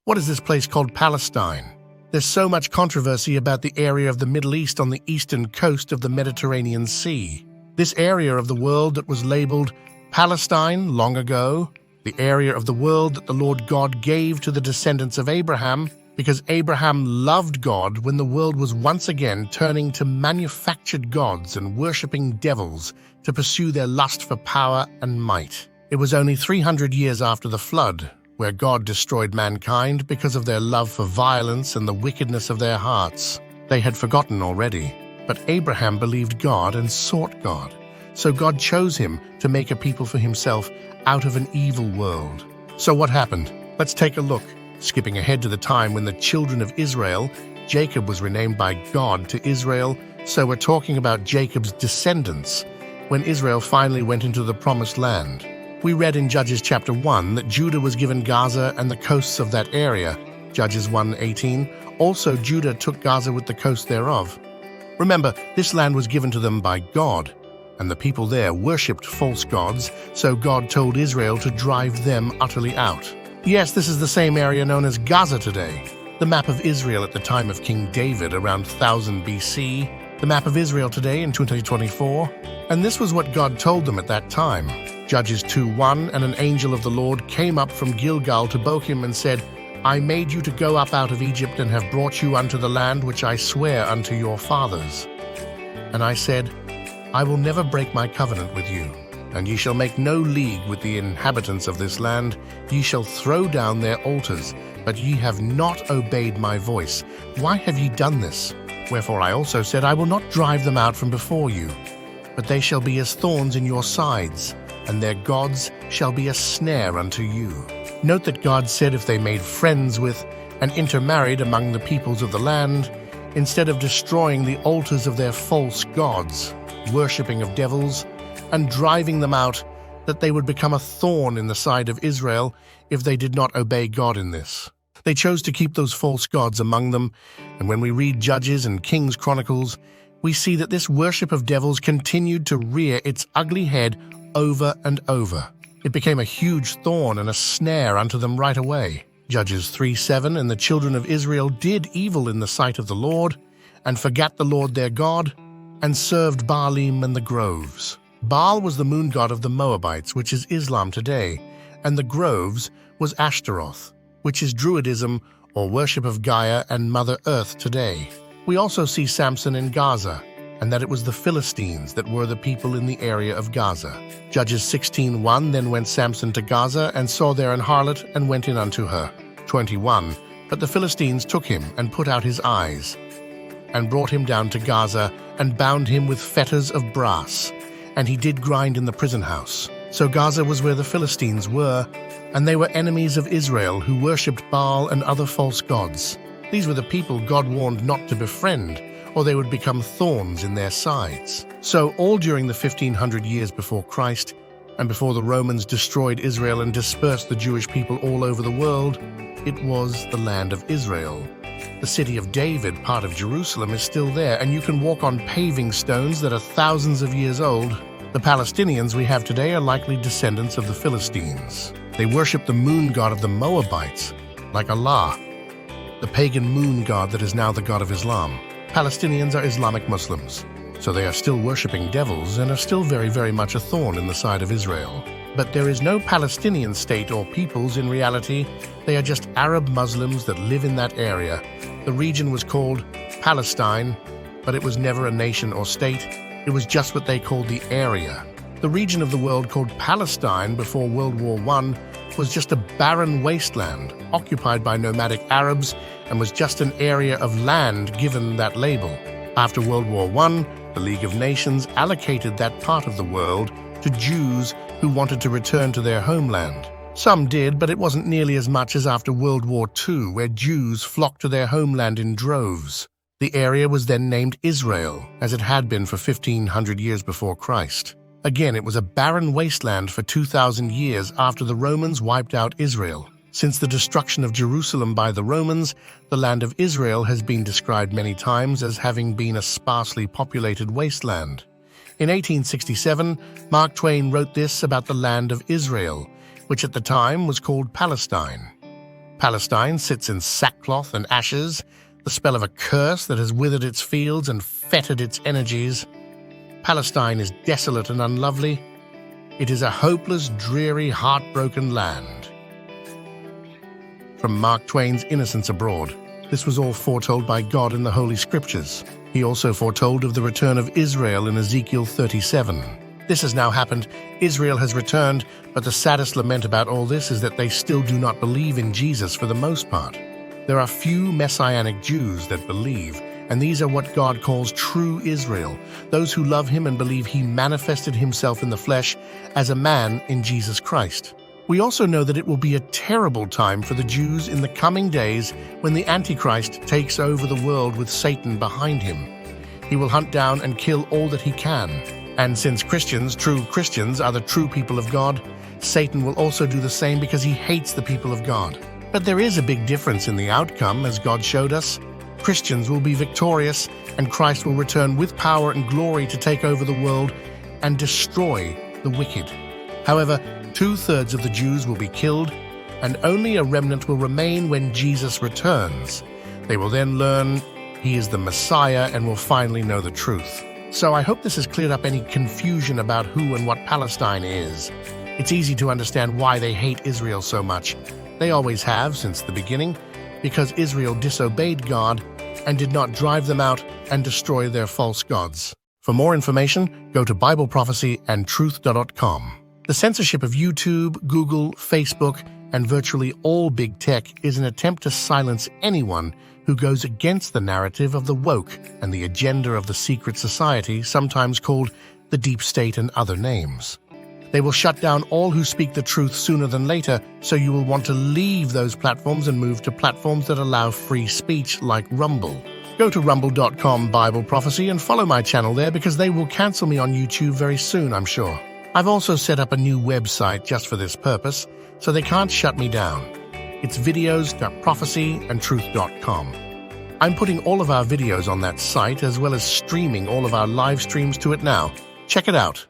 What is this place called Palestine? There's so much controversy about the area of the Middle East on the eastern coast of the Mediterranean Sea. This area of the world that was labeled Palestine long ago, the area of the world that the Lord God gave to the descendants of Abraham, because Abraham loved God when the world was once again turning to manufactured gods and worshipping devils to pursue their lust for power and might. It was only 300 years after the flood, where God destroyed mankind because of their love for violence and the wickedness of their hearts. They had forgotten already, but Abraham believed God and sought God. So God chose him to make a people for himself out of an evil world. So what happened? Let's take a look. Skipping ahead to the time when the children of Israel, Jacob was renamed by God to Israel, so we're talking about Jacob's descendants, when Israel finally went into the promised land. We read in Judges chapter 1 that Judah was given Gaza and the coasts of that area, Judges 1:18. Also Judah took Gaza with the coast thereof. Remember, this land was given to them by God, and the people there worshipped false gods, so God told Israel to drive them utterly out. Yes, this is the same area known as Gaza today. The map of Israel at the time of King David around 1000 BC, the map of Israel today in 2024, and this was what God told them at that time. Judges 2:1, and an angel of the Lord came up from Gilgal to Bochim and said, I made you to go up out of Egypt and have brought you unto the land which I swear unto your fathers. And I said, I will never break my covenant with you, and ye shall make no league with the inhabitants of this land. Ye shall throw down their altars, but ye have not obeyed my voice. Why have ye done this? Wherefore I also said, I will not drive them out from before you, but they shall be as thorns in your sides, and their gods shall be a snare unto you. Note that God said if they made friends with and intermarried among the peoples of the land, instead of destroying the altars of their false gods, worshipping of devils, and driving them out, that they would become a thorn in the side of Israel if they did not obey God in this. They chose to keep those false gods among them, and when we read Judges and Kings Chronicles, we see that this worship of devils continued to rear its ugly head over and over. It became a huge thorn and a snare unto them right away. Judges 3:7, and the children of Israel did evil in the sight of the Lord, and forgat the Lord their God, and served Baalim and the groves. Baal was the moon god of the Moabites, which is Islam today, and the groves was Ashtaroth, which is Druidism or worship of Gaia and Mother Earth today. We also see Samson in Gaza, and that it was the Philistines that were the people in the area of Gaza. Judges 16:1, then went Samson to Gaza, and saw there an harlot, and went in unto her. 21, but the Philistines took him, and put out his eyes, and brought him down to Gaza, and bound him with fetters of brass, and he did grind in the prison house. So Gaza was where the Philistines were, and they were enemies of Israel, who worshipped Baal and other false gods. These were the people God warned not to befriend, or they would become thorns in their sides. So all during the 1500 years before Christ, and before the Romans destroyed Israel and dispersed the Jewish people all over the world, it was the land of Israel. The city of David, part of Jerusalem, is still there, and you can walk on paving stones that are thousands of years old. The Palestinians we have today are likely descendants of the Philistines. They worship the moon god of the Moabites, like Allah, the pagan moon god that is now the god of Islam. Palestinians are Islamic Muslims, so they are still worshipping devils and are still very, very much a thorn in the side of Israel. But there is no Palestinian state or peoples in reality. They are just Arab Muslims that live in that area. The region was called Palestine, but it was never a nation or state. It was just what they called the area. The region of the world called Palestine before World War I was just a barren wasteland occupied by nomadic Arabs, and was just an area of land given that label. After World War I, the League of Nations allocated that part of the world to Jews who wanted to return to their homeland. Some did, but it wasn't nearly as much as after World War II, where Jews flocked to their homeland in droves. The area was then named Israel, as it had been for 1500 years before Christ. Again, it was a barren wasteland for 2,000 years after the Romans wiped out Israel. Since the destruction of Jerusalem by the Romans, the land of Israel has been described many times as having been a sparsely populated wasteland. In 1867, Mark Twain wrote this about the land of Israel, which at the time was called Palestine. Palestine sits in sackcloth and ashes, the spell of a curse that has withered its fields and fettered its energies. Palestine is desolate and unlovely. It is a hopeless, dreary, heartbroken land. From Mark Twain's Innocents Abroad. This was all foretold by God in the Holy Scriptures. He also foretold of the return of Israel in Ezekiel 37. This has now happened. Israel has returned, but the saddest lament about all this is that they still do not believe in Jesus for the most part. There are few Messianic Jews that believe, and these are what God calls true Israel, those who love him and believe he manifested himself in the flesh as a man in Jesus Christ. We also know that it will be a terrible time for the Jews in the coming days when the Antichrist takes over the world with Satan behind him. He will hunt down and kill all that he can. And since Christians, true Christians, are the true people of God, Satan will also do the same because he hates the people of God. But there is a big difference in the outcome, as God showed us. Christians will be victorious, and Christ will return with power and glory to take over the world and destroy the wicked. However, 2/3 of the Jews will be killed, and only a remnant will remain when Jesus returns. They will then learn he is the Messiah and will finally know the truth. So I hope this has cleared up any confusion about who and what Palestine is. It's easy to understand why they hate Israel so much. They always have since the beginning, because Israel disobeyed God and did not drive them out and destroy their false gods. For more information, go to BibleProphecyandTruth.com. The censorship of YouTube, Google, Facebook, and virtually all big tech is an attempt to silence anyone who goes against the narrative of the woke and the agenda of the secret society, sometimes called the deep state and other names. They will shut down all who speak the truth sooner than later, so you will want to leave those platforms and move to platforms that allow free speech like Rumble. Go to rumble.com Bible Prophecy and follow my channel there because they will cancel me on YouTube very soon, I'm sure. I've also set up a new website just for this purpose, so they can't shut me down. It's videos.prophecyandtruth.com. I'm putting all of our videos on that site as well as streaming all of our live streams to it now. Check it out.